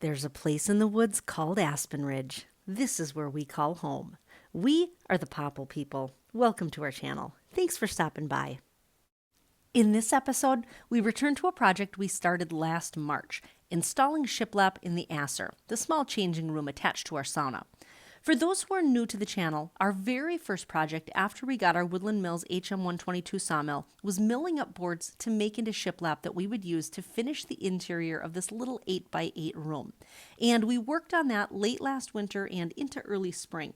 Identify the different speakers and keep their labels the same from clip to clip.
Speaker 1: There's a place in the woods called Aspen Ridge. This is where we call home. We are the Popple People. Welcome to our channel. Thanks for stopping by. In this episode, we return to a project we started last March, installing SHIPLAP in the Assr, the small changing room attached to our sauna. For those who are new to the channel, our very first project after we got our Woodland Mills HM122 sawmill was milling up boards to make into shiplap that we would use to finish the interior of this little 8x8 room. And we worked on that late last winter and into early spring.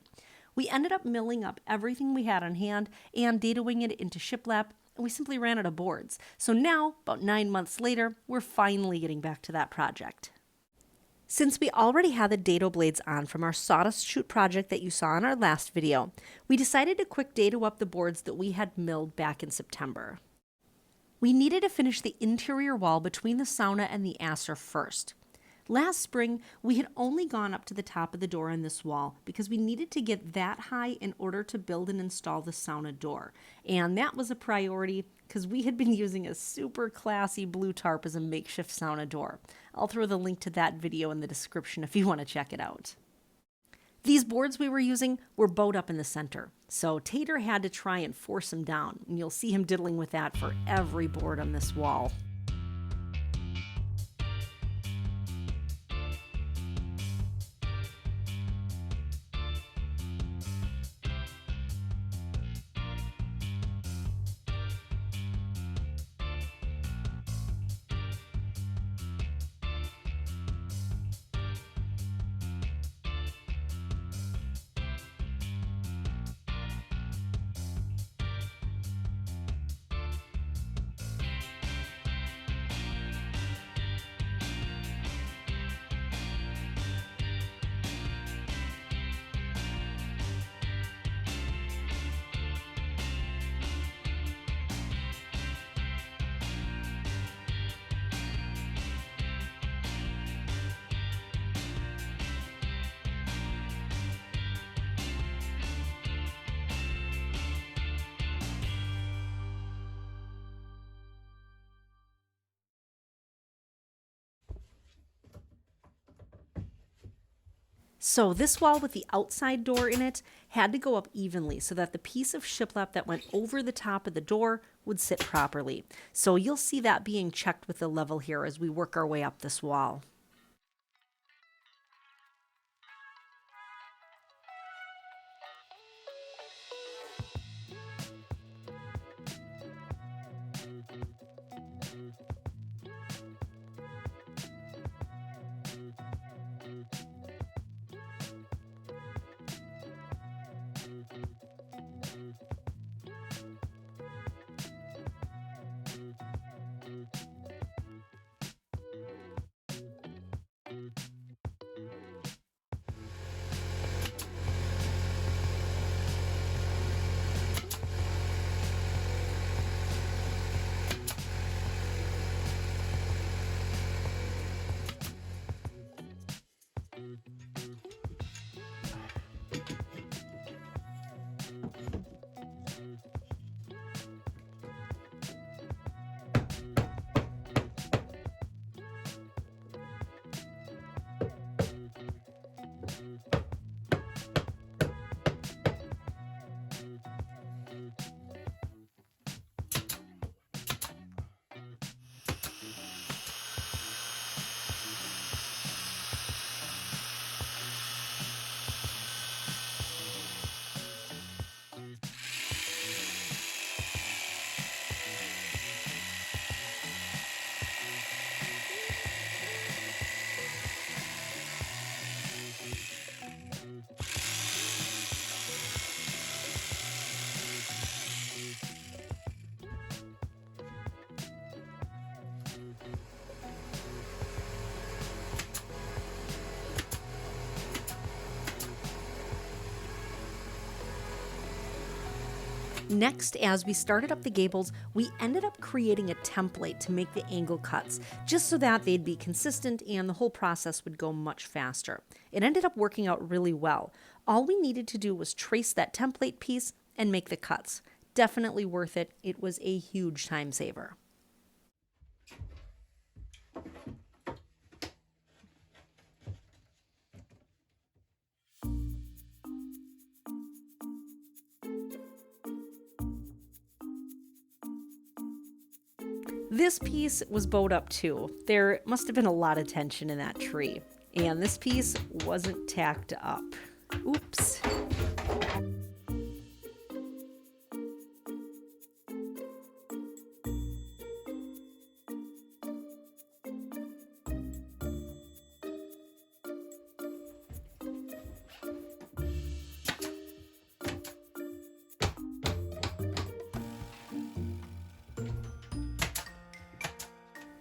Speaker 1: We ended up milling up everything we had on hand and dadoing it into shiplap, and we simply ran out of boards. So now, about 9 months later, we're finally getting back to that project. Since we already had the dado blades on from our sawdust chute project that you saw in our last video, we decided to quick dado up the boards that we had milled back in September. We needed to finish the interior wall between the sauna and the Assr first. Last spring, we had only gone up to the top of the door on this wall because we needed to get that high in order to build and install the sauna door. And that was a priority because we had been using a super classy blue tarp as a makeshift sauna door. I'll throw the link to that video in the description if you want to check it out. These boards we were using were bowed up in the center, so Tater had to try and force them down, and you'll see him diddling with that for every board on this wall. So this wall with the outside door in it had to go up evenly so that the piece of shiplap that went over the top of the door would sit properly. So you'll see that being checked with the level here as we work our way up this wall. Next, as we started up the gables, we ended up creating a template to make the angle cuts, just so that they'd be consistent and the whole process would go much faster. It ended up working out really well. All we needed to do was trace that template piece and make the cuts. Definitely worth it. It was a huge time saver. This piece was bowed up too. There must have been a lot of tension in that tree. And this piece wasn't tacked up. Oops.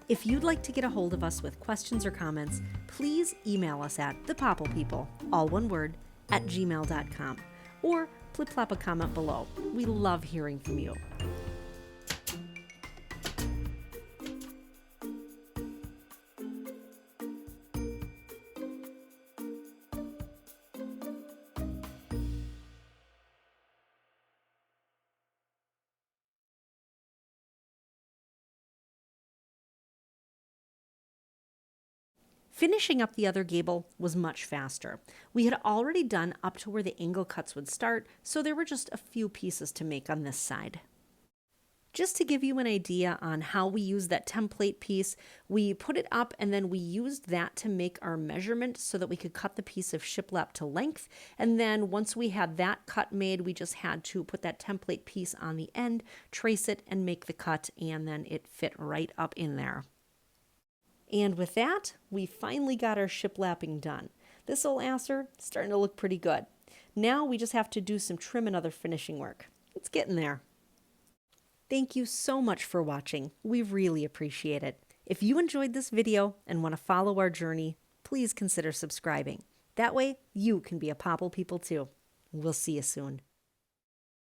Speaker 1: If you'd like to get a hold of us with questions or comments, please email us at thepopplepeople, all one word, @gmail.com, or flip-flop a comment below. We love hearing from you. Finishing up the other gable was much faster. We had already done up to where the angle cuts would start, so there were just a few pieces to make on this side. Just to give you an idea on how we use that template piece, we put it up and then we used that to make our measurement so that we could cut the piece of shiplap to length. And then once we had that cut made, we just had to put that template piece on the end, trace it, and make the cut, and then it fit right up in there. And with that, we finally got our shiplapping done. This old Assr is starting to look pretty good. Now we just have to do some trim and other finishing work. It's getting there. Thank you so much for watching. We really appreciate it. If you enjoyed this video and want to follow our journey, please consider subscribing. That way, you can be a Popple People too. We'll see you soon.